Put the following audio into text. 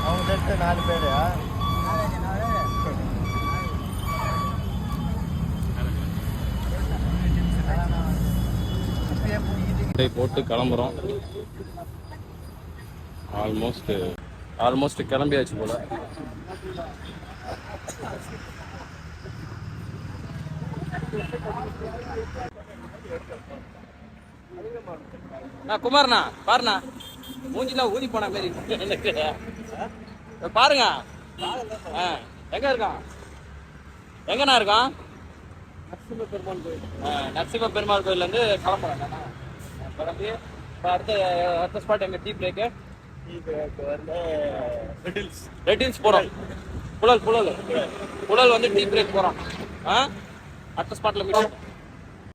அவங்க செட்டு 4 பேர். போட்டு கிளம்புறோம். ஆல்மோஸ்ட் கிளம்பியாச்சு போல. குமார்ண்ணா பாருண்ணா, மூஞ்சிலாம் ஊதி போன மாதிரி பாருங்க. எங்க இருக்கான்? எங்கண்ணா இருக்கான்? நரசிம்ம பெருமாள் கோயில்ல இருந்து கிளம்புறேன். கிளம்பி அடுத்த ஸ்பாட் எங்க? டீ பிரேக்கு வந்து ரெட் ஹில்ஸ் போறோம். புழல் வந்து டீ பிரேக் போறோம். அடுத்த ஸ்பாட்ல மீட்